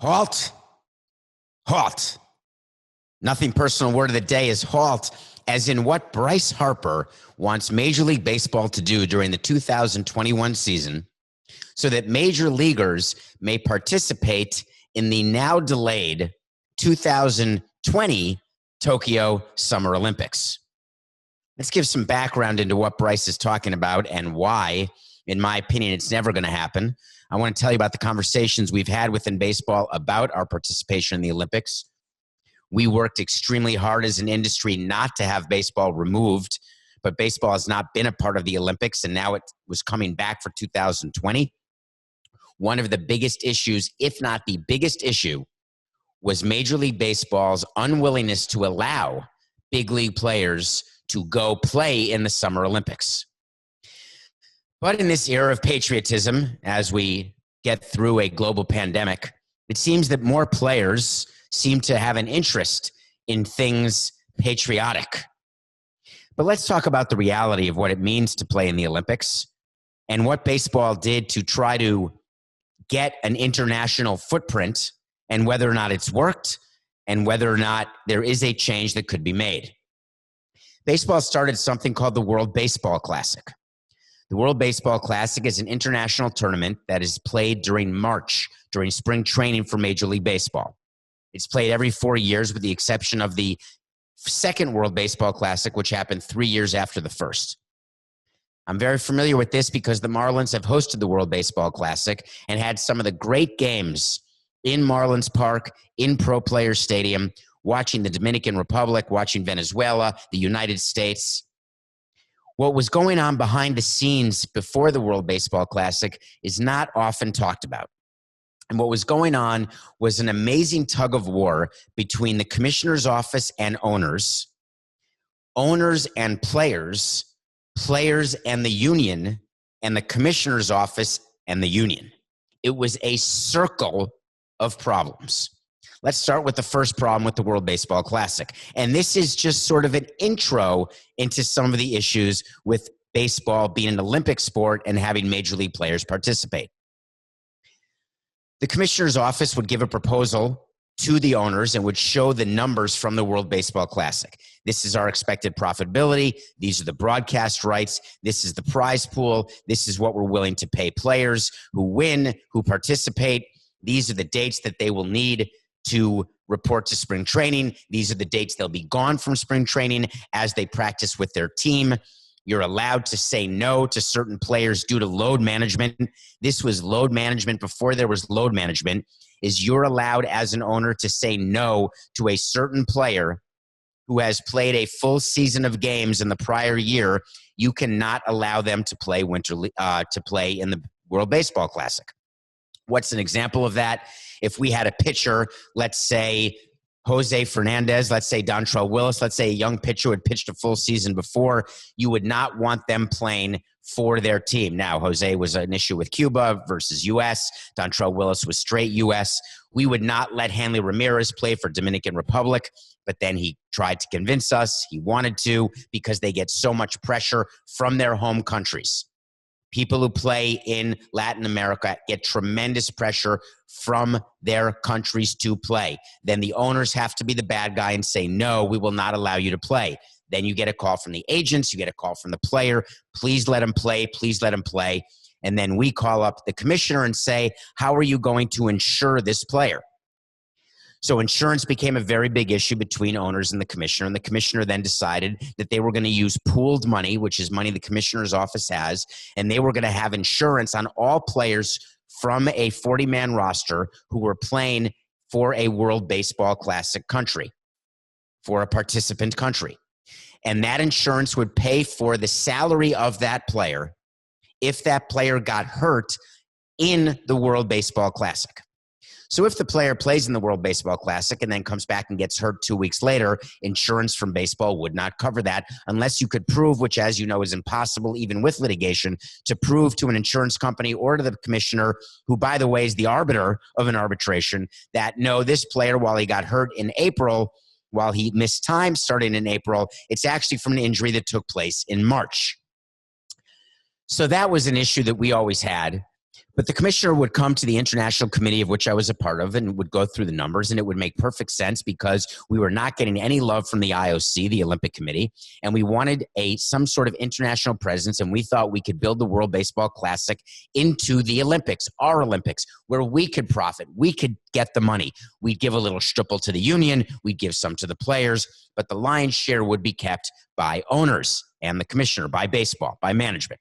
Halt. Halt. Nothing personal word of the day is halt, as in what Bryce Harper wants Major League Baseball to do during the 2021 season so that major leaguers may participate in the now delayed 2020 Tokyo Summer Olympics. Let's give some background into what Bryce is talking about and why, in my opinion, it's never going to happen. I want to tell you about the conversations we've had within baseball about our participation in the Olympics. We worked extremely hard as an industry not to have baseball removed, but baseball has not been a part of the Olympics, and now it was coming back for 2020. One of the biggest issues, if not the biggest issue, was Major League Baseball's unwillingness to allow big league players to go play in the Summer Olympics. But in this era of patriotism, as we get through a global pandemic, it seems that more players seem to have an interest in things patriotic. But let's talk about the reality of what it means to play in the Olympics and what baseball did to try to get an international footprint and whether or not it's worked and whether or not there is a change that could be made. Baseball started something called the World Baseball Classic. The World Baseball Classic is an international tournament that is played during March, during spring training for Major League Baseball. It's played every 4 years with the exception of the second World Baseball Classic, which happened 3 years after the first. I'm very familiar with this because the Marlins have hosted the World Baseball Classic and had some of the great games in Marlins Park, in Pro Players Stadium, watching the Dominican Republic, watching Venezuela, the United States. What was going on behind the scenes before the World Baseball Classic is not often talked about. And what was going on was an amazing tug of war between the commissioner's office and owners and players, players and the union, and the commissioner's office and the union. It was a circle of problems. Let's start with the first problem with the World Baseball Classic. And this is just sort of an intro into some of the issues with baseball being an Olympic sport and having major league players participate. The commissioner's office would give a proposal to the owners and would show the numbers from the World Baseball Classic. This is our expected profitability. These are the broadcast rights. This is the prize pool. This is what we're willing to pay players who win, who participate. These are the dates that they will need to report to spring training. These are the dates they'll be gone from spring training as they practice with their team. You're allowed to say no to certain players due to load management. This was load management before there was load management, is you're allowed as an owner to say no to a certain player who has played a full season of games in the prior year. You cannot allow them to play to play in the World Baseball Classic. What's an example of that? If we had a pitcher, let's say Jose Fernandez, let's say Dontrell Willis, let's say a young pitcher who had pitched a full season before, you would not want them playing for their team. Now, Jose was an issue with Cuba versus U.S. Dontrell Willis was straight U.S. We would not let Hanley Ramirez play for Dominican Republic, but then he tried to convince us he wanted to because they get so much pressure from their home countries. People who play in Latin America get tremendous pressure from their countries to play. Then the owners have to be the bad guy and say, no, we will not allow you to play. Then you get a call from the agents, you get a call from the player, please let him play, please let him play. And then we call up the commissioner and say, how are you going to insure this player? So insurance became a very big issue between owners and the commissioner then decided that they were going to use pooled money, which is money the commissioner's office has, and they were going to have insurance on all players from a 40-man roster who were playing for a World Baseball Classic country, for a participant country. And that insurance would pay for the salary of that player if that player got hurt in the World Baseball Classic. So if the player plays in the World Baseball Classic and then comes back and gets hurt 2 weeks later, insurance from baseball would not cover that unless you could prove, which as you know is impossible even with litigation, to prove to an insurance company or to the commissioner, who by the way is the arbiter of an arbitration, that no, this player, while he got hurt in April, while he missed time starting in April, it's actually from an injury that took place in March. So that was an issue that we always had. But the commissioner would come to the international committee, of which I was a part of, and would go through the numbers, and it would make perfect sense because we were not getting any love from the IOC, the Olympic Committee, and we wanted some sort of international presence, and we thought we could build the World Baseball Classic into the Olympics, our Olympics, where we could profit, we could get the money. We'd give a little stripple to the union, we'd give some to the players, but the lion's share would be kept by owners and the commissioner, by baseball, by management.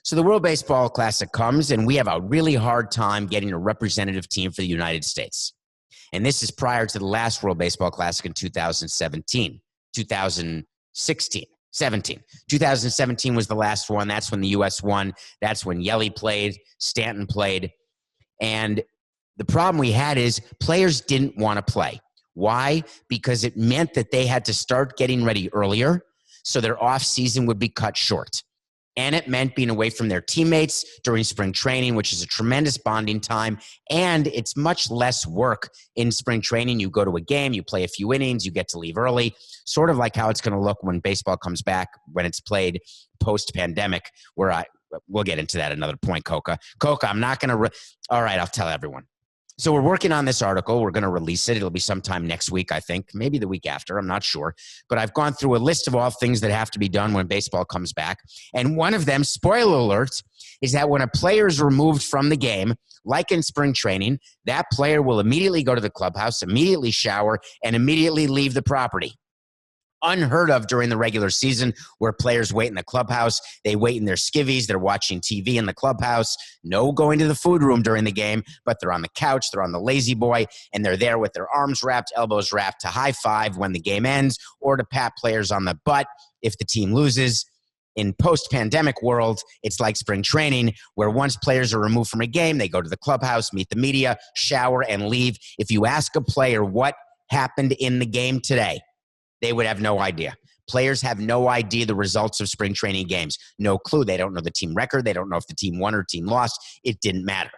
So the World Baseball Classic comes, and we have a really hard time getting a representative team for the United States. And this is prior to the last World Baseball Classic in 2017. 2017 was the last one. That's when the U.S. won. That's when Yelly played, Stanton played. And the problem we had is players didn't want to play. Why? Because it meant that they had to start getting ready earlier, so their off season would be cut short. And it meant being away from their teammates during spring training, which is a tremendous bonding time. And it's much less work in spring training. You go to a game, you play a few innings, you get to leave early, sort of like how it's going to look when baseball comes back, when it's played post-pandemic, where we'll get into that another point, Coca. Coca, I'm not going to, all right, I'll tell everyone. So we're working on this article. We're going to release it. It'll be sometime next week, I think, maybe the week after. I'm not sure. But I've gone through a list of all things that have to be done when baseball comes back. And one of them, spoiler alert, is that when a player is removed from the game, like in spring training, that player will immediately go to the clubhouse, immediately shower, and immediately leave the property. Unheard of during the regular season, where players wait in the clubhouse. They wait in their skivvies. They're watching TV in the clubhouse. No going to the food room during the game, but they're on the couch. They're on the lazy boy, and they're there with their arms wrapped, elbows wrapped, to high five when the game ends or to pat players on the butt if the team loses. In post-pandemic world, it's like spring training, where once players are removed from a game, they go to the clubhouse, meet the media, shower, and leave. If you ask a player what happened in the game today, they would have no idea. Players have no idea the results of spring training games. No clue. They don't know the team record. They don't know if the team won or team lost. It didn't matter.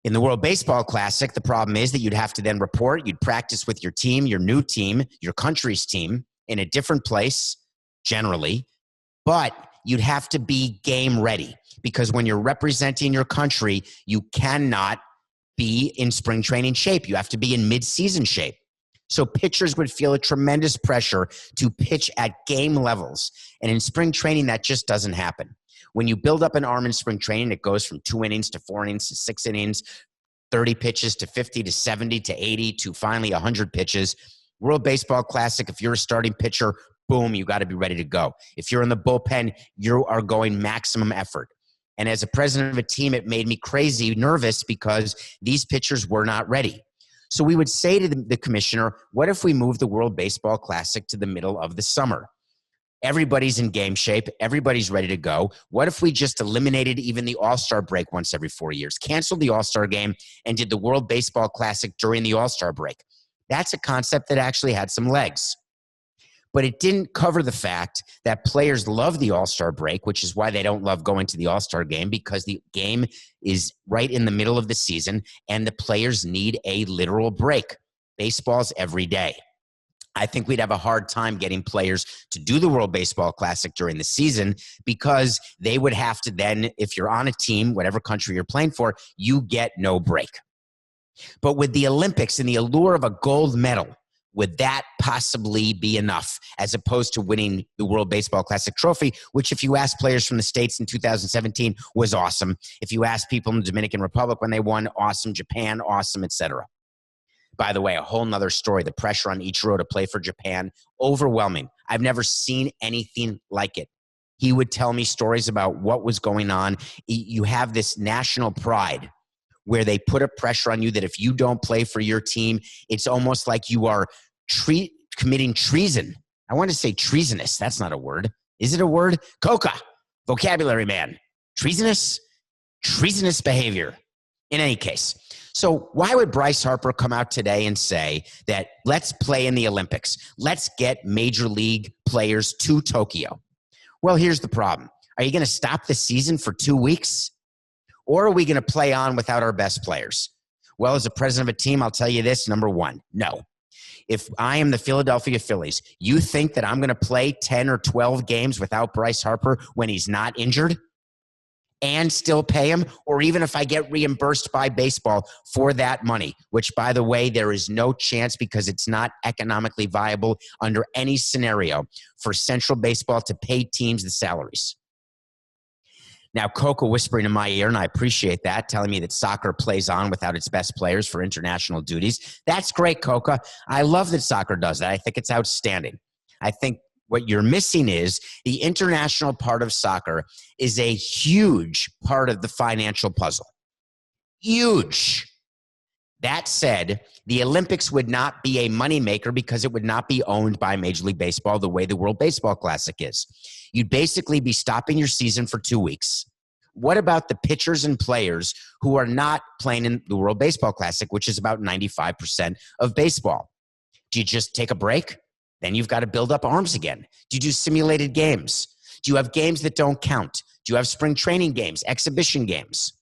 In the World Baseball Classic, the problem is that you'd have to then report. You'd practice with your team, your new team, your country's team in a different place, generally. But you'd have to be game ready, because when you're representing your country, you cannot be in spring training shape. You have to be in mid-season shape. So pitchers would feel a tremendous pressure to pitch at game levels. And in spring training, that just doesn't happen. When you build up an arm in spring training, it goes from 2 innings to 4 innings to 6 innings, 30 pitches to 50 to 70 to 80 to finally 100 pitches. World Baseball Classic, if you're a starting pitcher, boom, you got to be ready to go. If you're in the bullpen, you are going maximum effort. And as a president of a team, it made me crazy nervous because these pitchers were not ready. So we would say to the commissioner, what if we move the World Baseball Classic to the middle of the summer? Everybody's in game shape. Everybody's ready to go. What if we just eliminated even the All-Star break once every 4 years, canceled the All-Star game, and did the World Baseball Classic during the All-Star break? That's a concept that actually had some legs. But it didn't cover the fact that players love the All-Star break, which is why they don't love going to the All-Star game, because the game is right in the middle of the season and the players need a literal break. Baseball's every day. I think we'd have a hard time getting players to do the World Baseball Classic during the season, because they would have to then, if you're on a team, whatever country you're playing for, you get no break. But with the Olympics and the allure of a gold medal, would that possibly be enough, as opposed to winning the World Baseball Classic trophy, which, if you ask players from the States in 2017, was awesome. If you ask people in the Dominican Republic when they won, awesome. Japan, awesome, etc. By the way, a whole nother story, the pressure on Ichiro to play for Japan, overwhelming. I've never seen anything like it. He would tell me stories about what was going on. You have this national pride where they put a pressure on you that if you don't play for your team, it's almost like you are committing treason. I want to say treasonous. That's not a word. Is it a word? Coca, vocabulary man. Treasonous? Treasonous behavior. In any case. So why would Bryce Harper come out today and say that let's play in the Olympics? Let's get major league players to Tokyo. Well, here's the problem. Are you going to stop the season for 2 weeks? Or are we going to play on without our best players? Well, as a president of a team, I'll tell you this. Number one, no. If I am the Philadelphia Phillies, you think that I'm going to play 10 or 12 games without Bryce Harper when he's not injured? and still pay him, or even if I get reimbursed by baseball for that money, which, by the way, there is no chance because it's not economically viable under any scenario for Central Baseball to pay teams the salaries. Now, Coca whispering in my ear, and I appreciate that, telling me that soccer plays on without its best players for international duties. That's great, Coca. I love that soccer does that. I think it's outstanding. I think what you're missing is the international part of soccer is a huge part of the financial puzzle. Huge. That said, the Olympics would not be a moneymaker because it would not be owned by Major League Baseball the way the World Baseball Classic is. You'd basically be stopping your season for 2 weeks. What about the pitchers and players who are not playing in the World Baseball Classic, which is about 95% of baseball? Do you just take a break? Then you've got to build up arms again. Do you do simulated games? Do you have games that don't count? Do you have spring training games, exhibition games?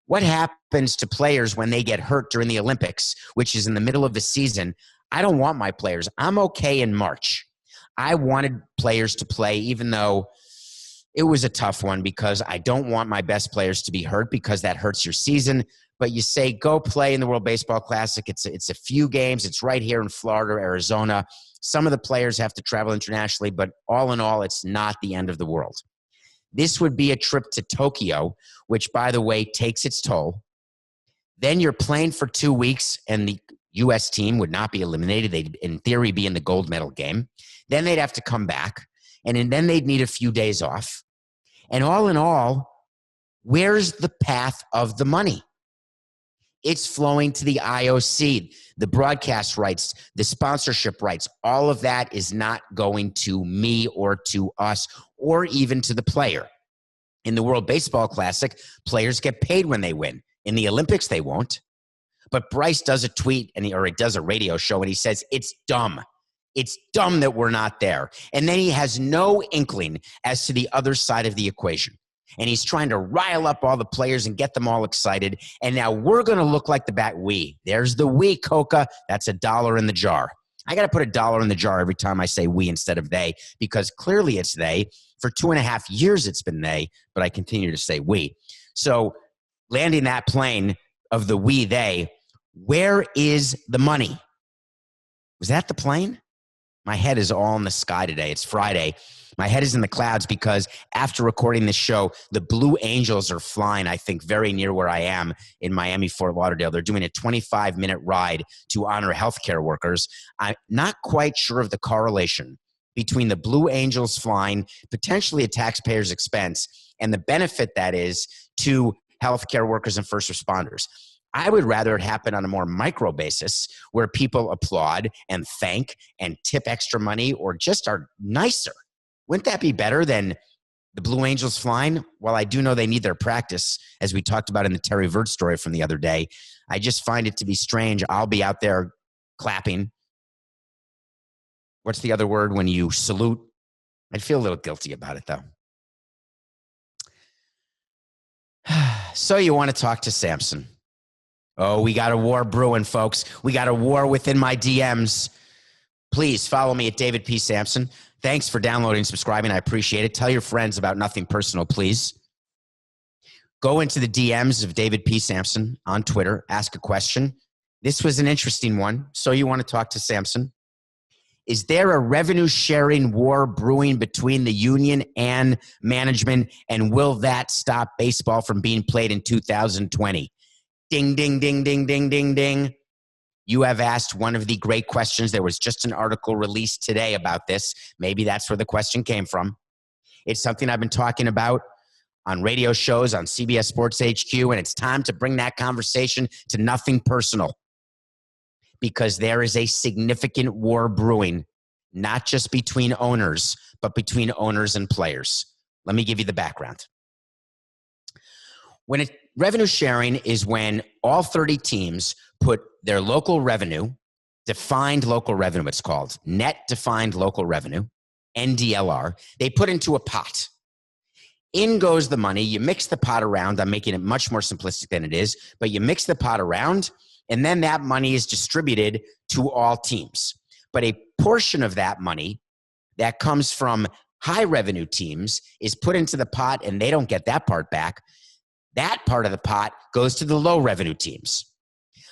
What happens to players when they get hurt during the Olympics, which is in the middle of the season? I don't want my players. I'm okay in March. I wanted players to play, even though it was a tough one, because I don't want my best players to be hurt because that hurts your season. But you say, go play in the World Baseball Classic. It's a few games. It's right here in Florida, Arizona. Some of the players have to travel internationally, but all in all, it's not the end of the world. This would be a trip to Tokyo, which, by the way, takes its toll. Then you're playing for 2 weeks, and the U.S. team would not be eliminated. They'd, in theory, be in the gold medal game. Then they'd have to come back, and then they'd need a few days off. And all in all, where's the path of the money? It's flowing to the IOC, the broadcast rights, the sponsorship rights. All of that is not going to me or to us or even to the player. In the World Baseball Classic, players get paid when they win. In the Olympics, they won't. But Bryce does a tweet or he does a radio show and he says, it's dumb. It's dumb that we're not there. And then he has no inkling as to the other side of the equation. And he's trying to rile up all the players and get them all excited. And now we're going to look like the bat. We. There's the we, Coca. That's $1 in the jar. I got to put $1 in the jar every time I say we instead of they, because clearly it's they. For 2.5 years it's been they, but I continue to say we. So landing that plane of the we, they, where is the money? Was that the plane? My head is all in the sky today. It's Friday. My head is in the clouds because after recording this show, the Blue Angels are flying, I think, very near where I am in Miami, Fort Lauderdale. They're doing a 25-minute ride to honor healthcare workers. I'm not quite sure of the correlation between the Blue Angels flying, potentially at taxpayers' expense, and the benefit that is to healthcare workers and first responders. I would rather it happen on a more micro basis where people applaud and thank and tip extra money or just are nicer. Wouldn't that be better than the Blue Angels flying? Well, I do know they need their practice, as we talked about in the Terry Vert story from the other day. I just find it to be strange. I'll be out there clapping. What's the other word when you salute? I'd feel a little guilty about it, though. So you want to talk to Samson. Oh, we got a war brewing, folks. We got a war within my DMs. Please follow me at David P. Samson. Thanks for downloading and subscribing. I appreciate it. Tell your friends about Nothing Personal, please. Go into the DMs of David P. Samson on Twitter. Ask a question. This was an interesting one. So you want to talk to Samson. Is there a revenue-sharing war brewing between the union and management, and will that stop baseball from being played in 2020? Ding, ding, ding, ding, ding, ding, ding. You have asked one of the great questions. There was just an article released today about this. Maybe that's where the question came from. It's something I've been talking about on radio shows, on CBS Sports HQ, and it's time to bring that conversation to Nothing Personal, because there is a significant war brewing, not just between owners, but between owners and players. Let me give you the background. Revenue sharing is when all 30 teams put their local revenue, defined local revenue it's called, net defined local revenue, NDLR, they put into a pot. In goes the money. You mix the pot around. I'm making it much more simplistic than it is, but you mix the pot around, and then that money is distributed to all teams. But a portion of that money that comes from High revenue teams is put into the pot and they don't get that part back. That part of the pot goes to the low revenue teams.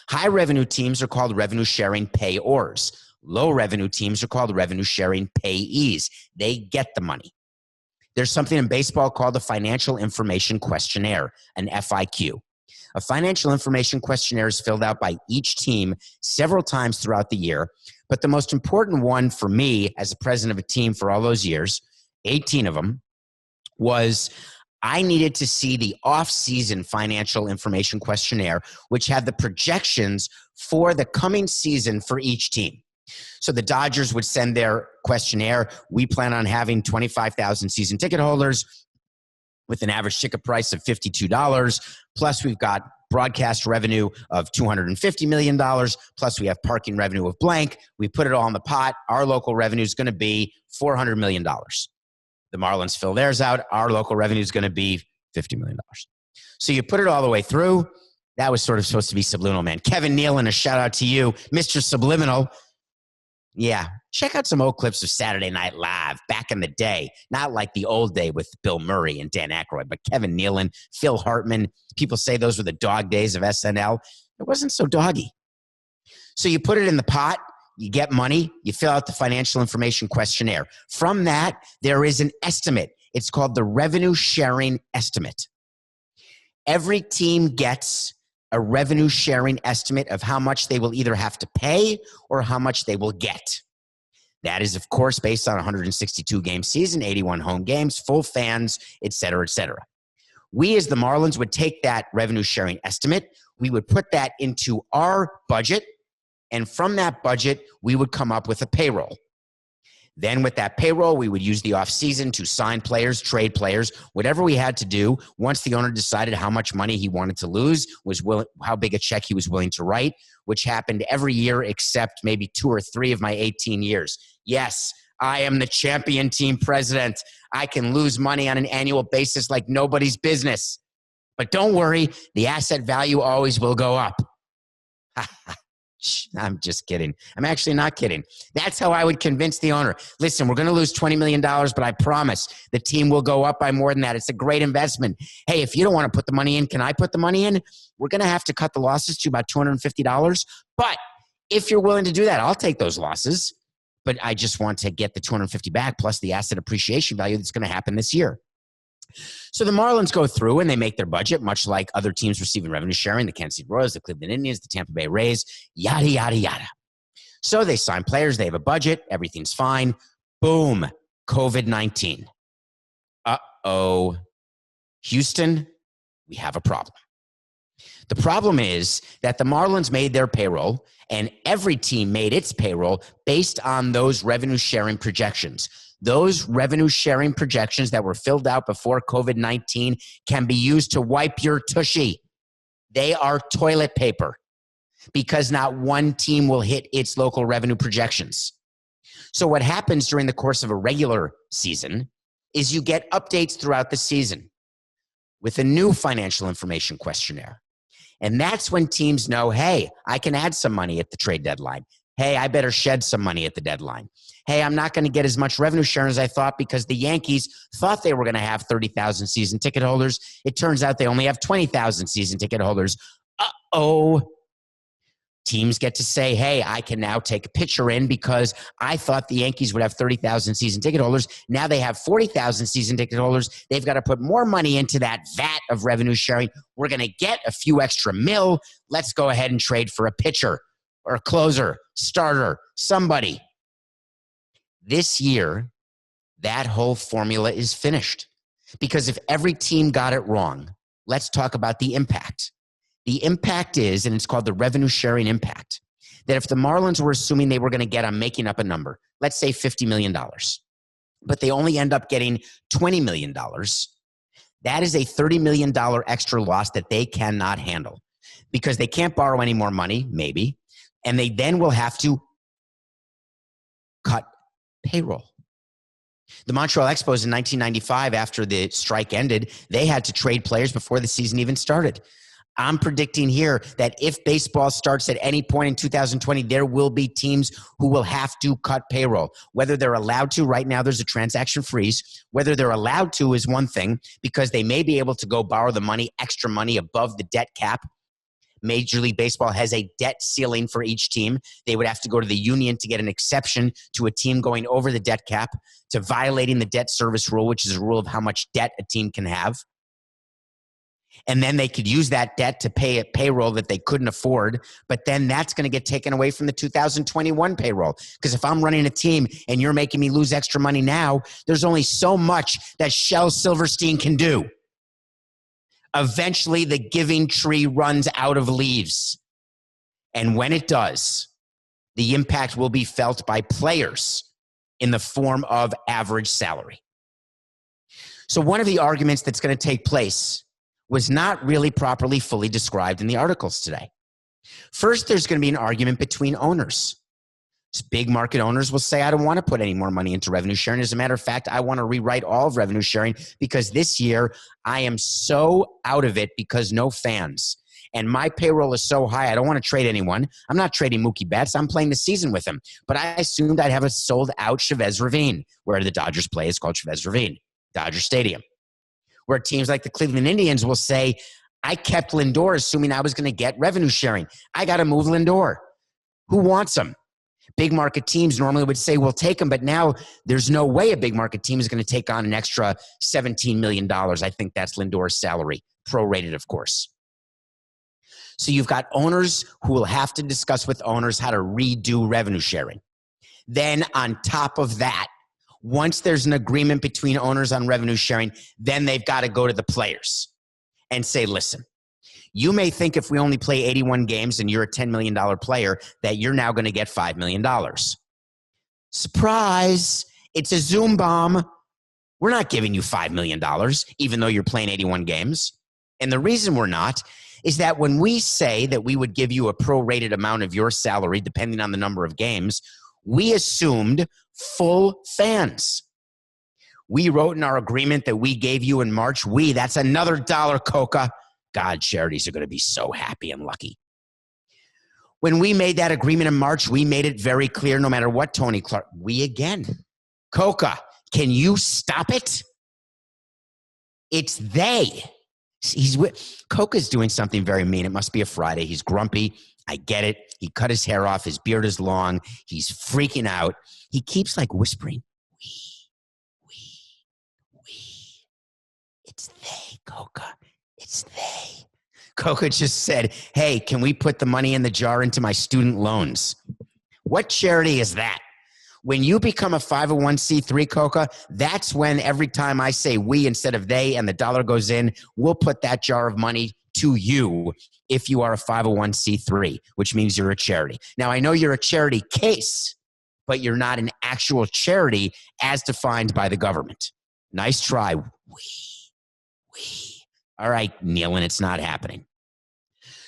High revenue teams are called revenue sharing payors. Low revenue teams are called revenue sharing payees. They get the money. There's something in baseball called a financial information questionnaire, an FIQ. A financial information questionnaire is filled out by each team several times throughout the year. But the most important one for me as a president of a team for all those years, 18 of them, was I needed to see the off-season financial information questionnaire, which had the projections for the coming season for each team. So the Dodgers would send their questionnaire. We plan on having 25,000 season ticket holders with an average ticket price of $52. Plus, we've got broadcast revenue of $250 million. Plus, we have parking revenue of blank. We put it all in the pot. Our local revenue is going to be $400 million. The Marlins fill theirs out. Our local revenue is going to be $50 million. So you put it all the way through. That was sort of supposed to be subliminal, man. Kevin Nealon, a shout out to you, Mr. Subliminal. Yeah, check out some old clips of Saturday Night Live back in the day. Not like the old day with Bill Murray and Dan Aykroyd, but Kevin Nealon, Phil Hartman. People say those were the dog days of SNL. It wasn't so doggy. So you put it in the pot, you get money, you fill out the financial information questionnaire. From that, there is an estimate. It's called the revenue sharing estimate. Every team gets a revenue sharing estimate of how much they will either have to pay or how much they will get. That is, of course, based on a 162-game season, 81 home games, full fans, et cetera, et cetera. We as the Marlins would take that revenue sharing estimate, we would put that into our budget, and from that budget, we would come up with a payroll. Then with that payroll, we would use the offseason to sign players, trade players, whatever we had to do. Once the owner decided how much money he wanted to lose, how big a check he was willing to write, which happened every year except maybe 2 or 3 of my 18 years. Yes, I am the champion team president. I can lose money on an annual basis like nobody's business. But don't worry, the asset value always will go up. I'm just kidding. I'm actually not kidding. That's how I would convince the owner. Listen, we're going to lose $20 million, but I promise the team will go up by more than that. It's a great investment. Hey, if you don't want to put the money in, can I put the money in? We're going to have to cut the losses to about $250. But if you're willing to do that, I'll take those losses. But I just want to get the $250 back plus the asset appreciation value that's going to happen this year. So the Marlins go through and they make their budget, much like other teams receiving revenue sharing, the Kansas City Royals, the Cleveland Indians, the Tampa Bay Rays, yada, yada, yada. So they sign players. They have a budget. Everything's fine. Boom. COVID-19. Uh-oh. Houston, we have a problem. The problem is that the Marlins made their payroll and every team made its payroll based on those revenue sharing projections. Those revenue sharing projections that were filled out before COVID-19 can be used to wipe your tushy. They are toilet paper because not one team will hit its local revenue projections. So what happens during the course of a regular season is you get updates throughout the season with a new financial information questionnaire. And that's when teams know, hey, I can add some money at the trade deadline. Hey, I better shed some money at the deadline. Hey, I'm not going to get as much revenue share as I thought because the Yankees thought they were going to have 30,000 season ticket holders. It turns out they only have 20,000 season ticket holders. Uh-oh. Teams get to say, hey, I can now take a pitcher in because I thought the Yankees would have 30,000 season ticket holders. Now they have 40,000 season ticket holders. They've got to put more money into that vat of revenue sharing. We're going to get a few extra mil. Let's go ahead and trade for a pitcher or a closer, starter, somebody. This year, that whole formula is finished. Because if every team got it wrong, let's talk about the impact. The impact is, and it's called the revenue sharing impact, that if the Marlins were assuming they were going to get, I'm making up a number, let's say $50 million, but they only end up getting $20 million, that is a $30 million extra loss that they cannot handle because they can't borrow any more money, maybe, and they then will have to cut payroll. The Montreal Expos in 1995, after the strike ended, they had to trade players before the season even started. I'm predicting here that if baseball starts at any point in 2020, there will be teams who will have to cut payroll. Whether they're allowed to, right now there's a transaction freeze. Whether they're allowed to is one thing, because they may be able to go borrow the money, extra money above the debt cap. Major League Baseball has a debt ceiling for each team. They would have to go to the union to get an exception to a team going over the debt cap, to violating the debt service rule, which is a rule of how much debt a team can have. And then they could use that debt to pay a payroll that they couldn't afford. But then that's going to get taken away from the 2021 payroll. Because if I'm running a team and you're making me lose extra money now, there's only so much that Shel Silverstein can do. Eventually, the giving tree runs out of leaves. And when it does, the impact will be felt by players in the form of average salary. So one of the arguments that's going to take place was not really properly fully described in the articles today. First, there's going to be an argument between owners. Big market owners will say, I don't want to put any more money into revenue sharing. As a matter of fact, I want to rewrite all of revenue sharing because this year I am so out of it because no fans. And my payroll is so high, I don't want to trade anyone. I'm not trading Mookie Betts. I'm playing the season with him. But I assumed I'd have a sold-out Chavez Ravine, where the Dodgers play is called Chavez Ravine, Dodger Stadium, where teams like the Cleveland Indians will say, I kept Lindor assuming I was going to get revenue sharing. I got to move Lindor. Who wants him? Big market teams normally would say, we'll take him, but now there's no way a big market team is going to take on an extra $17 million. I think that's Lindor's salary, prorated, of course. So you've got owners who will have to discuss with owners how to redo revenue sharing. Then on top of that, once there's an agreement between owners on revenue sharing, then they've got to go to the players and say, listen, you may think if we only play 81 games and you're a $10 million player that you're now going to get $5 million. Surprise, it's a Zoom bomb. We're not giving you $5 million, even though you're playing 81 games. And the reason we're not is that when we say that we would give you a prorated amount of your salary, depending on the number of games, we assumed full fans. We wrote in our agreement that we gave you in March, that's another dollar, Coca. God, charities are going to be so happy and lucky. When we made that agreement in March, we made it very clear, no matter what Tony Clark, we again. Coca, can you stop it? It's they. Coca's doing something very mean. It must be a Friday. He's grumpy. I get it. He cut his hair off. His beard is long. He's freaking out. He keeps like whispering, we. It's they, Coca. It's they. Coca just said, hey, can we put the money in the jar into my student loans? What charity is that? When you become a 501c3, Coca, that's when every time I say we instead of they and the dollar goes in, we'll put that jar of money to you if you are a 501c3, which means you're a charity. Now, I know you're a charity case, but you're not an actual charity as defined by the government. Nice try. We. All right, Neil, and it's not happening.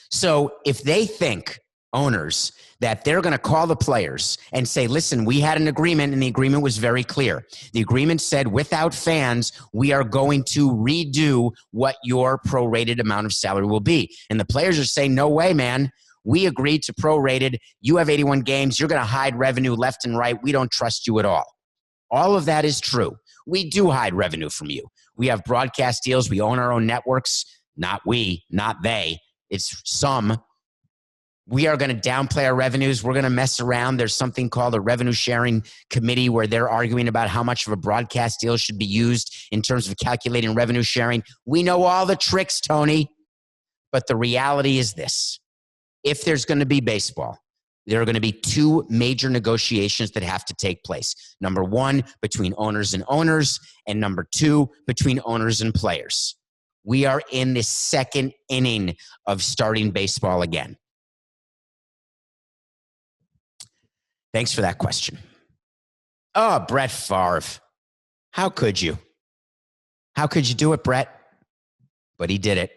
So if they think, owners, that they're going to call the players and say, listen, we had an agreement, and the agreement was very clear. The agreement said, without fans, we are going to redo what your prorated amount of salary will be. And the players are saying, no way, man. We agreed to prorated. You have 81 games. You're going to hide revenue left and right. We don't trust you at all. All of that is true. We do hide revenue from you. We have broadcast deals. We own our own networks. Not we, not they. It's some. We are going to downplay our revenues. We're going to mess around. There's something called a revenue sharing committee where they're arguing about how much of a broadcast deal should be used in terms of calculating revenue sharing. We know all the tricks, Tony. But the reality is this. If there's going to be baseball, there are going to be two major negotiations that have to take place. Number one, between owners and owners, and number two, between owners and players. We are in the second inning of starting baseball again. Thanks for that question. Oh, Brett Favre. How could you? How could you do it, Brett? But he did it.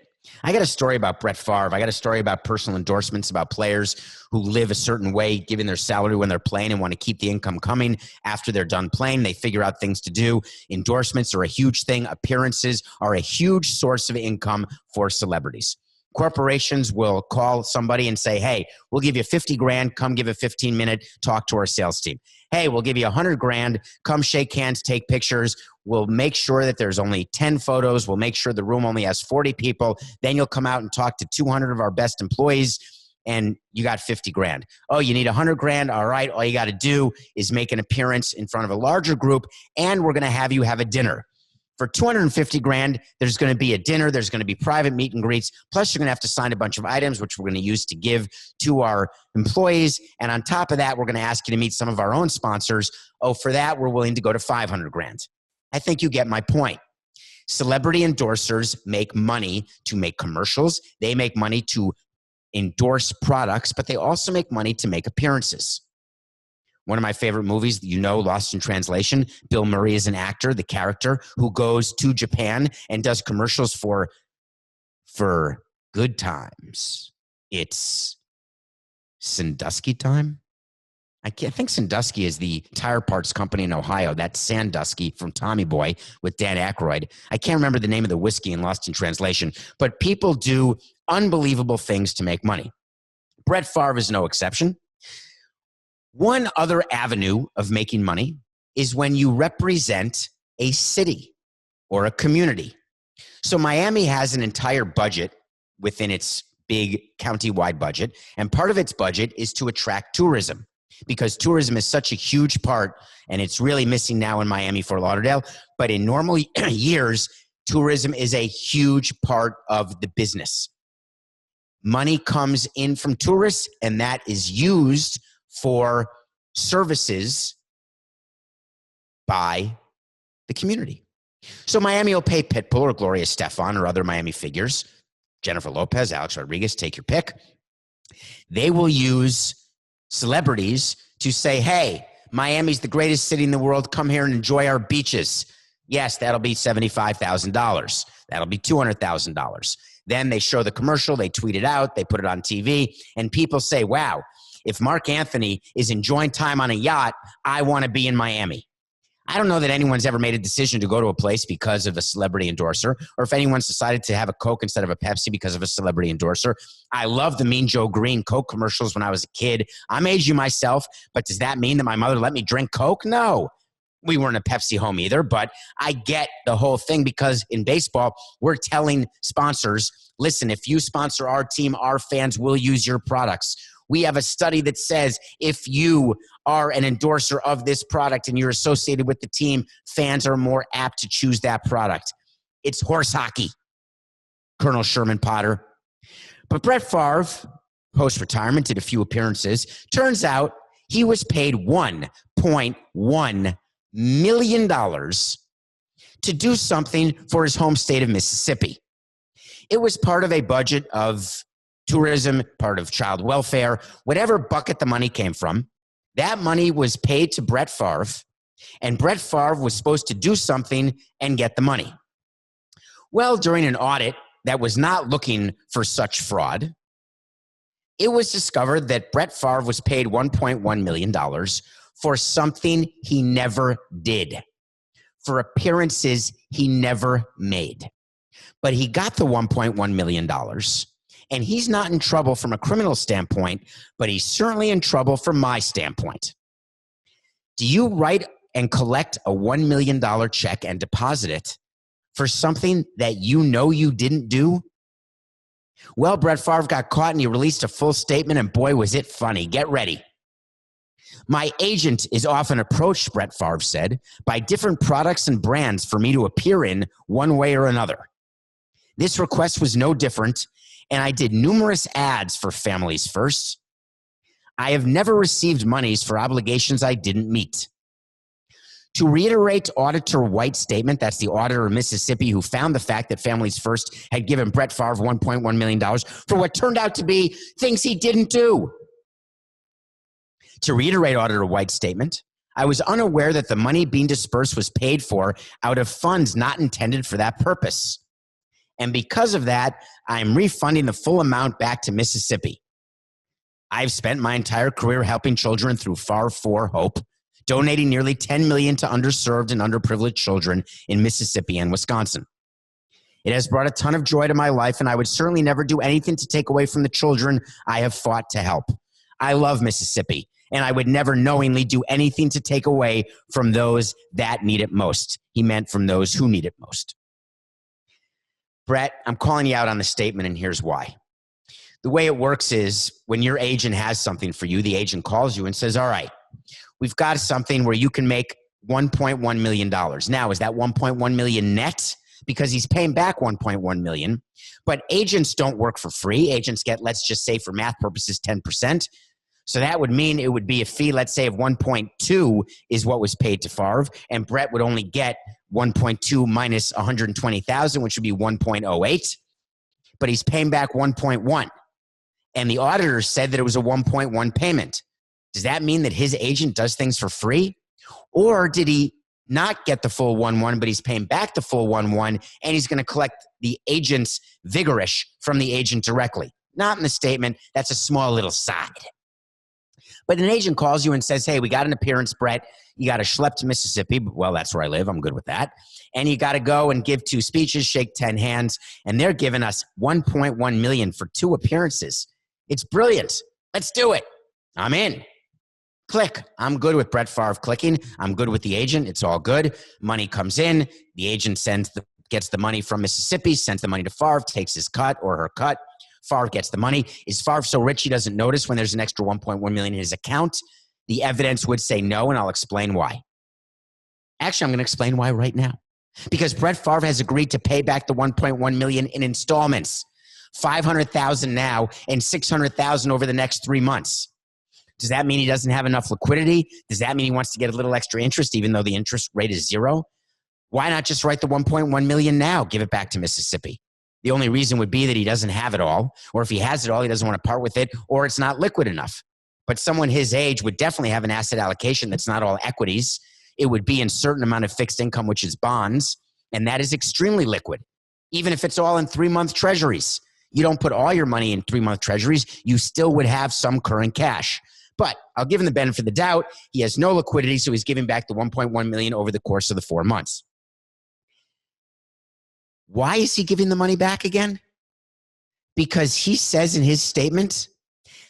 I got a story about Brett Favre. I got a story about personal endorsements, about players who live a certain way, given their salary when they're playing and want to keep the income coming after they're done playing. They figure out things to do. Endorsements are a huge thing. Appearances are a huge source of income for celebrities. Corporations will call somebody and say, hey, we'll give you 50 grand. Come give a 15-minute talk to our sales team. Hey, we'll give you 100 grand. Come shake hands, take pictures. We'll make sure that there's only 10 photos. We'll make sure the room only has 40 people. Then you'll come out and talk to 200 of our best employees, and you got 50 grand. Oh, you need 100 grand? All right. All you got to do is make an appearance in front of a larger group, and we're going to have you have a dinner. For 250 grand, there's going to be a dinner. There's going to be private meet and greets. Plus, you're going to have to sign a bunch of items, which we're going to use to give to our employees. And on top of that, we're going to ask you to meet some of our own sponsors. Oh, for that, we're willing to go to 500 grand. I think you get my point. Celebrity endorsers make money to make commercials. They make money to endorse products, but they also make money to make appearances. One of my favorite movies, Lost in Translation. Bill Murray is an actor, the character who goes to Japan and does commercials for Good Times. It's Sandusky time? I think Sandusky is the tire parts company in Ohio. That's Sandusky from Tommy Boy with Dan Aykroyd. I can't remember the name of the whiskey in Lost in Translation, but people do unbelievable things to make money. Brett Favre is no exception. One other avenue of making money is when you represent a city or a community. So Miami has an entire budget within its big county-wide budget, and part of its budget is to attract tourism, because tourism is such a huge part, and it's really missing now in Miami, Fort Lauderdale. But in normal years, tourism is a huge part of the business. Money comes in from tourists, and that is used for services by the community. So Miami will pay Pitbull or Gloria Estefan or other Miami figures, Jennifer Lopez, Alex Rodriguez, take your pick. They will use celebrities to say, hey, Miami's the greatest city in the world. Come here and enjoy our beaches. Yes, that'll be $75,000. That'll be $200,000. Then they show the commercial, they tweet it out, they put it on TV, and people say, wow, if Mark Anthony is enjoying time on a yacht, I want to be in Miami. I don't know that anyone's ever made a decision to go to a place because of a celebrity endorser, or if anyone's decided to have a Coke instead of a Pepsi because of a celebrity endorser. I love the Mean Joe Green Coke commercials when I was a kid. I'm aging myself, but does that mean that my mother let me drink Coke? No. We weren't a Pepsi home either, but I get the whole thing, because in baseball, we're telling sponsors, listen, if you sponsor our team, our fans will use your products. We have a study that says if you are an endorser of this product and you're associated with the team, fans are more apt to choose that product. It's horse hockey, Colonel Sherman Potter. But Brett Favre, post-retirement, did a few appearances. Turns out he was paid $1.1 million to do something for his home state of Mississippi. It was part of a budget of tourism, part of child welfare, whatever bucket the money came from. That money was paid to Brett Favre, and Brett Favre was supposed to do something and get the money. Well, during an audit that was not looking for such fraud, it was discovered that Brett Favre was paid $1.1 million for something he never did, for appearances he never made. But he got the $1.1 million. And he's not in trouble from a criminal standpoint, but he's certainly in trouble from my standpoint. Do you write and collect a $1 million check and deposit it for something that you know you didn't do? Well, Brett Favre got caught and he released a full statement, and boy, was it funny. Get ready. My agent is often approached, Brett Favre said, by different products and brands for me to appear in one way or another. This request was no different, and I did numerous ads for Families First. I have never received monies for obligations I didn't meet. To reiterate Auditor White's statement, that's the auditor of Mississippi who found the fact that Families First had given Brett Favre $1.1 million for what turned out to be things he didn't do. To reiterate Auditor White's statement, I was unaware that the money being dispersed was paid for out of funds not intended for that purpose. And because of that, I'm refunding the full amount back to Mississippi. I've spent my entire career helping children through Favre for Hope, donating nearly $10 million to underserved and underprivileged children in Mississippi and Wisconsin. It has brought a ton of joy to my life, and I would certainly never do anything to take away from the children I have fought to help. I love Mississippi, and I would never knowingly do anything to take away from those that need it most. He meant from those who need it most. Brett, I'm calling you out on the statement, and here's why. The way it works is when your agent has something for you, the agent calls you and says, all right, we've got something where you can make $1.1 million. Now, is that $1.1 million net? Because he's paying back $1.1 million. But agents don't work for free. Agents get, let's just say for math purposes, 10%. So that would mean it would be a fee, let's say, of 1.2 is what was paid to Favre, and Brett would only get 1.2 minus 120,000, which would be 1.08. But he's paying back 1.1. And the auditor said that it was a 1.1 payment. Does that mean that his agent does things for free? Or did he not get the full 1.1, but he's paying back the full 1.1, and he's going to collect the agent's vigorish from the agent directly? Not in the statement. That's a small little side. But an agent calls you and says, hey, we got an appearance, Brett. You got to schlep to Mississippi. Well, that's where I live. I'm good with that. And you got to go and give 2 speeches, shake 10 hands. And they're giving us $1.1 million for 2 appearances. It's brilliant. Let's do it. I'm in. Click. I'm good with Brett Favre clicking. I'm good with the agent. It's all good. Money comes in. The agent gets the money from Mississippi, sends the money to Favre, takes his cut or her cut. Favre gets the money. Is Favre so rich he doesn't notice when there's an extra $1.1 million in his account? The evidence would say no, and I'll explain why. Actually, I'm going to explain why right now. Because Brett Favre has agreed to pay back the $1.1 million in installments. $500,000 now and $600,000 over the next 3 months. Does that mean he doesn't have enough liquidity? Does that mean he wants to get a little extra interest even though the interest rate is 0? Why not just write the $1.1 million now, give it back to Mississippi? The only reason would be that he doesn't have it all, or if he has it all, he doesn't want to part with it, or it's not liquid enough. But someone his age would definitely have an asset allocation that's not all equities. It would be in a certain amount of fixed income, which is bonds, and that is extremely liquid. Even if it's all in 3-month treasuries. You don't put all your money in 3-month treasuries, you still would have some current cash. But I'll give him the benefit of the doubt. He has no liquidity, so he's giving back the $1.1 million over the course of the 4 months. Why is he giving the money back again? Because he says in his statement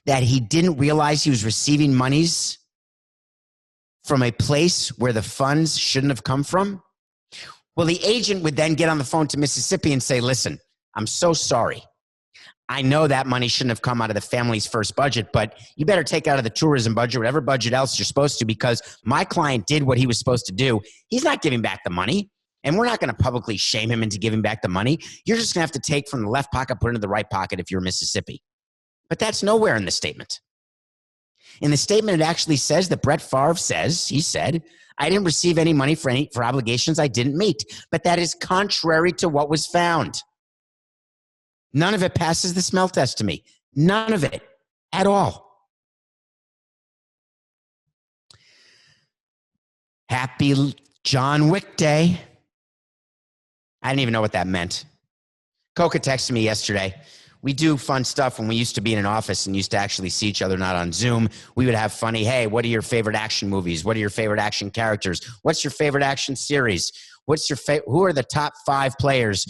that he didn't realize he was receiving monies from a place where the funds shouldn't have come from. Well, the agent would then get on the phone to Mississippi and say, listen, I'm so sorry. I know that money shouldn't have come out of the family's first budget, but you better take out of the tourism budget, whatever budget else you're supposed to, because my client did what he was supposed to do. He's not giving back the money. And we're not going to publicly shame him into giving back the money. You're just going to have to take from the left pocket, put it into the right pocket if you're Mississippi. But that's nowhere in the statement. In the statement, it actually says that Brett Favre says, he said, I didn't receive any money for obligations I didn't meet. But that is contrary to what was found. None of it passes the smell test to me. None of it at all. Happy John Wick Day. I didn't even know what that meant. Coca texted me yesterday. We do fun stuff when we used to be in an office and used to actually see each other, not on Zoom. We would have funny, hey, what are your favorite action movies? What are your favorite action characters? What's your favorite action series? Who are the top 5 players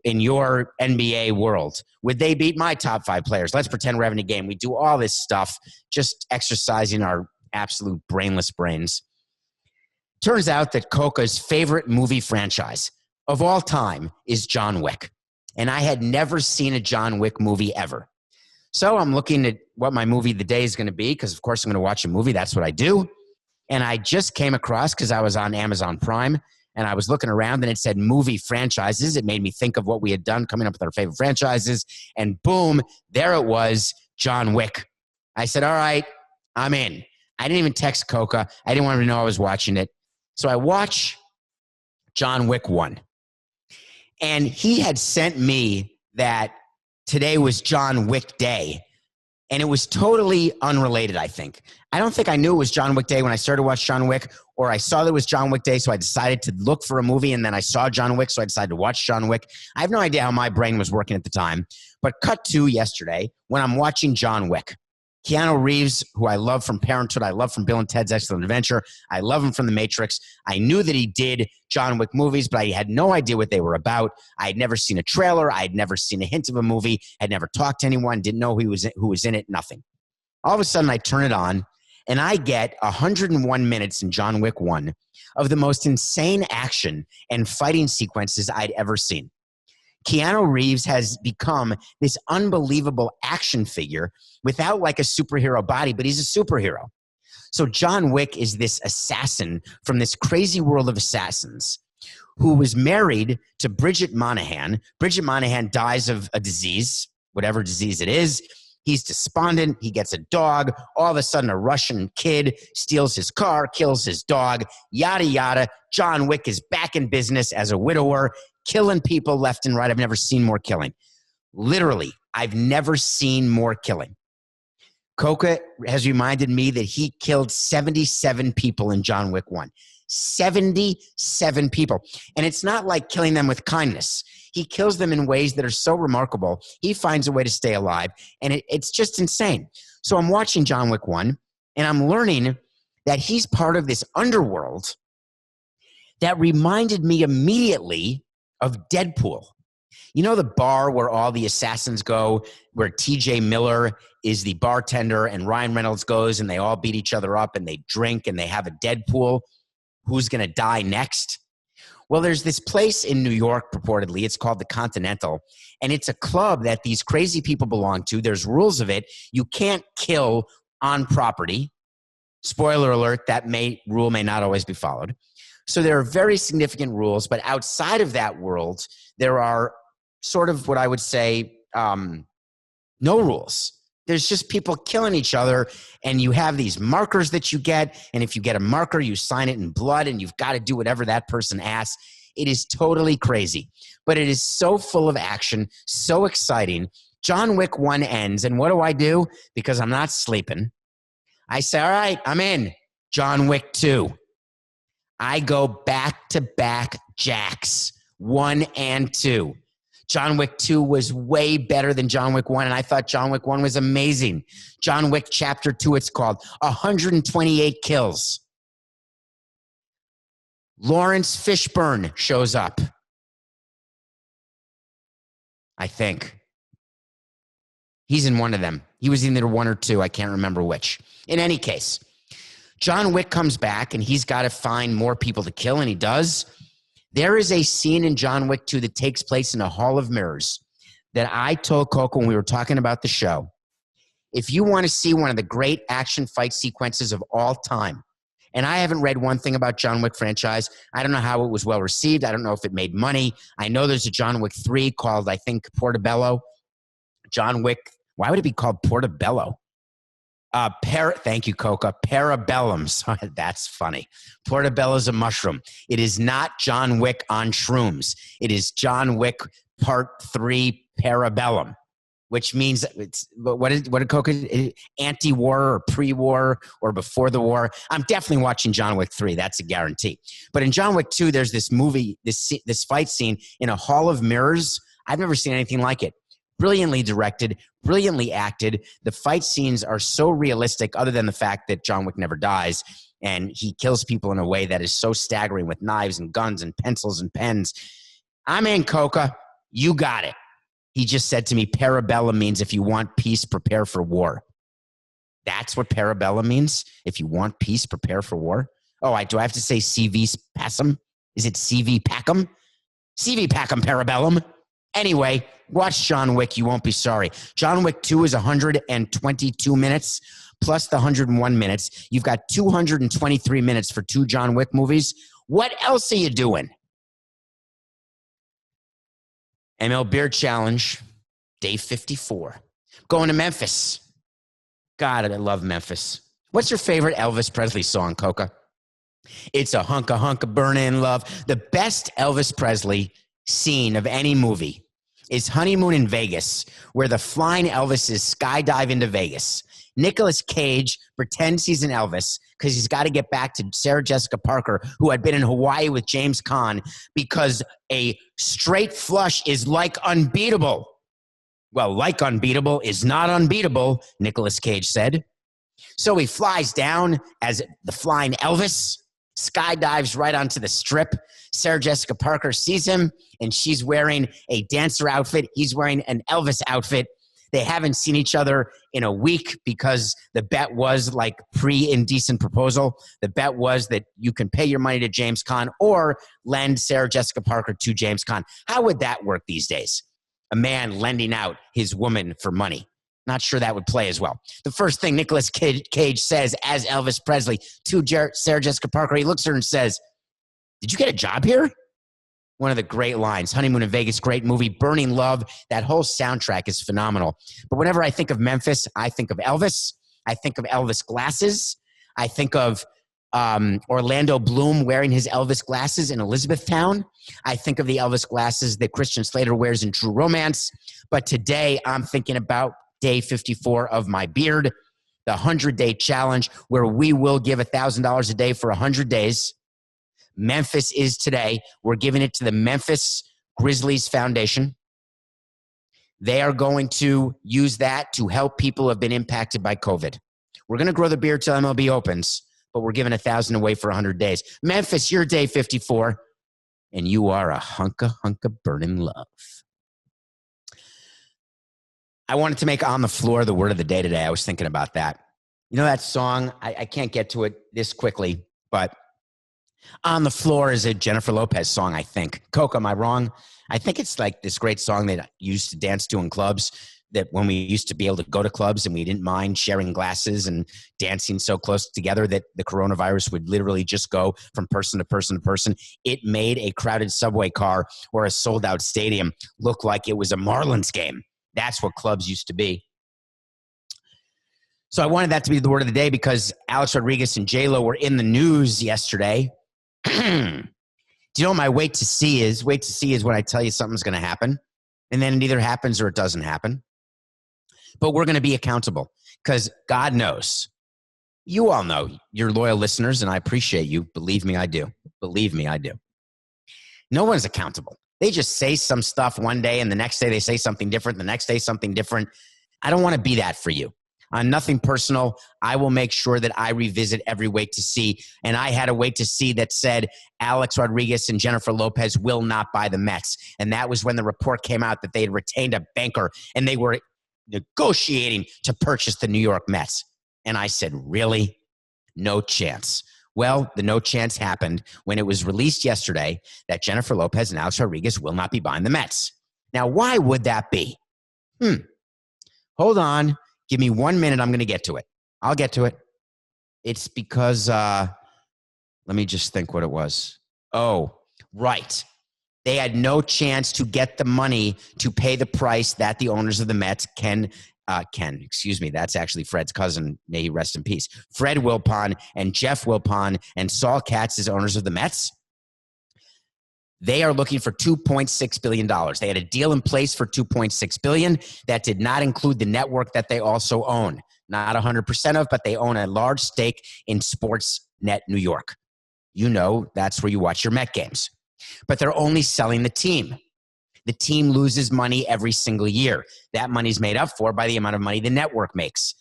in your NBA world? Would they beat my top 5 players? Let's pretend we're having a game. We do all this stuff, just exercising our absolute brainless brains. Turns out that Coca's favorite movie franchise of all time is John Wick. And I had never seen a John Wick movie ever. So I'm looking at what my movie of the day is going to be, because of course I'm going to watch a movie. That's what I do. And I just came across, because I was on Amazon Prime, and I was looking around and it said movie franchises. It made me think of what we had done coming up with our favorite franchises. And boom, there it was, John Wick. I said, all right, I'm in. I didn't even text Coca. I didn't want him to know I was watching it. So I watch John Wick 1. And he had sent me that today was John Wick Day. And it was totally unrelated, I think. I don't think I knew it was John Wick Day when I started to watch John Wick, or I saw that it was John Wick Day, so I decided to look for a movie, and then I saw John Wick, so I decided to watch John Wick. I have no idea how my brain was working at the time. But cut to yesterday when I'm watching John Wick. Keanu Reeves, who I love from Parenthood, I love from Bill and Ted's Excellent Adventure, I love him from The Matrix. I knew that he did John Wick movies, but I had no idea what they were about. I had never seen a trailer. I had never seen a hint of a movie. Had never talked to anyone, didn't know who was in it, nothing. All of a sudden, I turn it on, and I get 101 minutes in John Wick 1 of the most insane action and fighting sequences I'd ever seen. Keanu Reeves has become this unbelievable action figure without like a superhero body, but he's a superhero. So John Wick is this assassin from this crazy world of assassins who was married to Bridget Moynahan. Bridget Moynahan dies of a disease, whatever disease it is. He's despondent. He gets a dog. All of a sudden, a Russian kid steals his car, kills his dog, yada, yada. John Wick is back in business as a widower, killing people left and right. I've never seen more killing. Literally, I've never seen more killing. Coca has reminded me that he killed 77 people in John Wick 1. 77 people. And it's not like killing them with kindness. He kills them in ways that are so remarkable. He finds a way to stay alive, and it's just insane. So I'm watching John Wick 1, and I'm learning that he's part of this underworld that reminded me immediately of Deadpool. You know the bar where all the assassins go, where TJ Miller is the bartender and Ryan Reynolds goes and they all beat each other up and they drink and they have a Deadpool? Who's going to die next? Well, there's this place in New York, purportedly. It's called the Continental, and it's a club that these crazy people belong to. There's rules of it. You can't kill on property. Spoiler alert, that rule may not always be followed. So there are very significant rules, but outside of that world, there are sort of what I would say no rules. There's just people killing each other, and you have these markers that you get, and if you get a marker, you sign it in blood, and you've got to do whatever that person asks. It is totally crazy, but it is so full of action, so exciting. John Wick 1 ends, and what do? Because I'm not sleeping. I say, all right, I'm in. John Wick 2. I go back-to-back jacks, 1 and 2. John Wick 2 was way better than John Wick 1, and I thought John Wick 1 was amazing. John Wick Chapter 2, it's called. 128 kills. Lawrence Fishburne shows up. I think. He's in one of them. He was either 1 or 2. I can't remember which. In any case, John Wick comes back, and he's got to find more people to kill, and he does. There is a scene in John Wick 2 that takes place in a hall of mirrors that I told Coco when we were talking about the show. If you want to see one of the great action fight sequences of all time, and I haven't read one thing about John Wick franchise. I don't know how it was well received. I don't know if it made money. I know there's a John Wick 3 called, I think, Portobello. John Wick, why would it be called Portobello? Thank you, Coca. Parabellum. That's funny. Portobello's a mushroom. It is not John Wick on shrooms. It is John Wick Part 3 Parabellum, which means what did Coca, anti-war or pre-war or before the war? I'm definitely watching John Wick 3. That's a guarantee. But in John Wick 2, there's this movie, this fight scene in a hall of mirrors. I've never seen anything like it. Brilliantly directed, brilliantly acted. The fight scenes are so realistic, other than the fact that John Wick never dies, and he kills people in a way that is so staggering with knives and guns and pencils and pens. I'm in, Coca. You got it. He just said to me, Parabellum means if you want peace, prepare for war. That's what Parabellum means? If you want peace, prepare for war? Oh, do I have to say CV Pacem? Is it CV Pacem? CV Pacem Parabellum. Anyway, watch John Wick. You won't be sorry. John Wick 2 is 122 minutes plus the 101 minutes. You've got 223 minutes for 2 John Wick movies. What else are you doing? MLBeard Challenge, day 54. Going to Memphis. God, I love Memphis. What's your favorite Elvis Presley song, Coca? It's a hunka burnin' love. The best Elvis Presley scene of any movie is Honeymoon in Vegas, where the flying Elvises skydive into Vegas. Nicolas Cage pretends he's an Elvis because he's got to get back to Sarah Jessica Parker, who had been in Hawaii with James Caan, because a straight flush is like unbeatable. Well, like unbeatable is not unbeatable, Nicolas Cage said. So he flies down as the flying Elvis, skydives right onto the strip. Sarah Jessica Parker sees him, and she's wearing a dancer outfit. He's wearing an Elvis outfit. They haven't seen each other in a week because the bet was like pre-indecent proposal. The bet was that you can pay your money to James Caan or lend Sarah Jessica Parker to James Caan. How would that work these days? A man lending out his woman for money. Not sure that would play as well. The first thing Nicolas Cage says as Elvis Presley to Sarah Jessica Parker, he looks at her and says, "Did you get a job here?" One of the great lines. Honeymoon in Vegas, great movie. Burning Love. That whole soundtrack is phenomenal. But whenever I think of Memphis, I think of Elvis. I think of Elvis glasses. I think of Orlando Bloom wearing his Elvis glasses in Elizabethtown. I think of the Elvis glasses that Christian Slater wears in True Romance. But today I'm thinking about day 54 of my beard, the 100-day challenge, where we will give $1,000 a day for 100 days. Memphis is today. We're giving it to the Memphis Grizzlies Foundation. They are going to use that to help people who have been impacted by COVID. We're going to grow the beard till MLB opens, but we're giving 1,000 away for 100 days. Memphis, you're day 54, and you are a hunka burning love. I wanted to make On the Floor the word of the day today. I was thinking about that. You know that song? I can't get to it this quickly, but On the Floor is a Jennifer Lopez song, I think. Coco, am I wrong? I think it's like this great song that I used to dance to in clubs, that when we used to be able to go to clubs and we didn't mind sharing glasses and dancing so close together that the coronavirus would literally just go from person to person to person. It made a crowded subway car or a sold-out stadium look like it was a Marlins game. That's what clubs used to be. So I wanted that to be the word of the day because Alex Rodriguez and J-Lo were in the news yesterday. Do you know what my wait to see is? Wait to see is when I tell you something's going to happen, and then it either happens or it doesn't happen. But we're going to be accountable because God knows. You all know, you're loyal listeners, and I appreciate you. Believe me, I do. Believe me, I do. No one's accountable. They just say some stuff one day, and the next day they say something different. The next day, something different. I don't want to be that for you. On nothing personal, I will make sure that I revisit every wait to see. And I had a wait to see that said Alex Rodriguez and Jennifer Lopez will not buy the Mets. And that was when the report came out that they had retained a banker and they were negotiating to purchase the New York Mets. And I said, really? No chance. Well, the no chance happened when it was released yesterday that Jennifer Lopez and Alex Rodriguez will not be buying the Mets. Now, why would that be? Hold on. Give me 1 minute. I'm going to get to it. I'll get to it. It's because, let me just think what it was. Oh, right. They had no chance to get the money to pay the price that the owners of the Mets that's actually Fred's cousin, may he rest in peace. Fred Wilpon and Jeff Wilpon and Saul Katz as owners of the Mets. They are looking for $2.6 billion. They had a deal in place for $2.6 billion. That did not include the network that they also own. Not 100% of, but they own a large stake in Sportsnet New York. You know, that's where you watch your Met games. But they're only selling the team. The team loses money every single year. That money's made up for by the amount of money the network makes.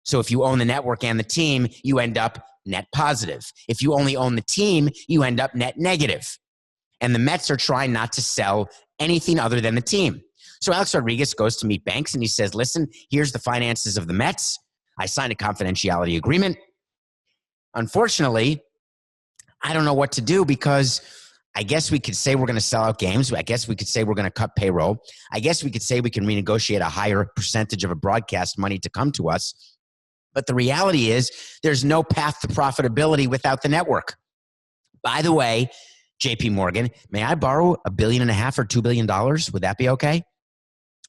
So if you own the network and the team, you end up net positive. If you only own the team, you end up net negative. And the Mets are trying not to sell anything other than the team. So Alex Rodriguez goes to meet banks and he says, listen, here's the finances of the Mets. I signed a confidentiality agreement. Unfortunately, I don't know what to do because I guess we could say we're going to sell out games. I guess we could say we're going to cut payroll. I guess we could say we can renegotiate a higher percentage of a broadcast money to come to us. But the reality is there's no path to profitability without the network. By the way, JP Morgan, may I borrow $1.5 billion or $2 billion? Would that be okay?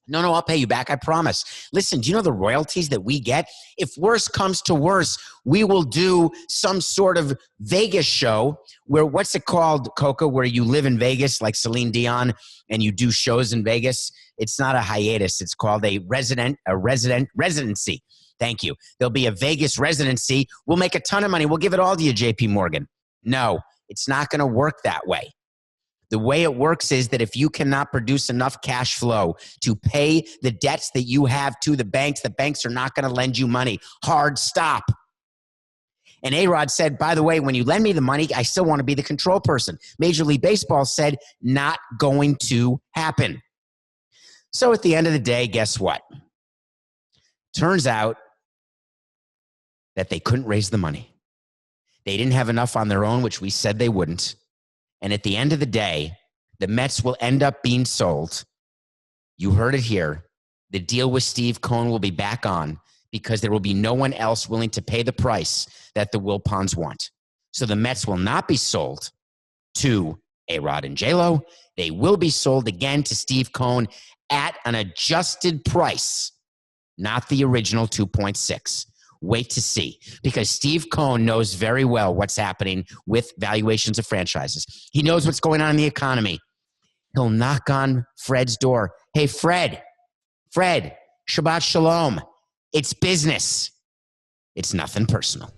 No, I'll pay you back. I promise. Listen, do you know the royalties that we get? If worse comes to worse, we will do some sort of Vegas show where, what's it called, Coco, where you live in Vegas like Celine Dion and you do shows in Vegas? It's not a hiatus. It's called a residency. Thank you. There'll be a Vegas residency. We'll make a ton of money. We'll give it all to you, JP Morgan. No, it's not going to work that way. The way it works is that if you cannot produce enough cash flow to pay the debts that you have to the banks are not going to lend you money. Hard stop. And A-Rod said, by the way, when you lend me the money, I still want to be the control person. Major League Baseball said, not going to happen. So at the end of the day, guess what? Turns out that they couldn't raise the money. They didn't have enough on their own, which we said they wouldn't. And at the end of the day, the Mets will end up being sold. You heard it here. The deal with Steve Cohen will be back on because there will be no one else willing to pay the price that the Wilpons want. So the Mets will not be sold to A-Rod and J-Lo. They will be sold again to Steve Cohen at an adjusted price, not the original 2.6. Wait to see, because Steve Cohen knows very well what's happening with valuations of franchises. He knows what's going on in the economy. He'll knock on Fred's door. Hey, Fred, Shabbat Shalom. It's business. It's nothing personal.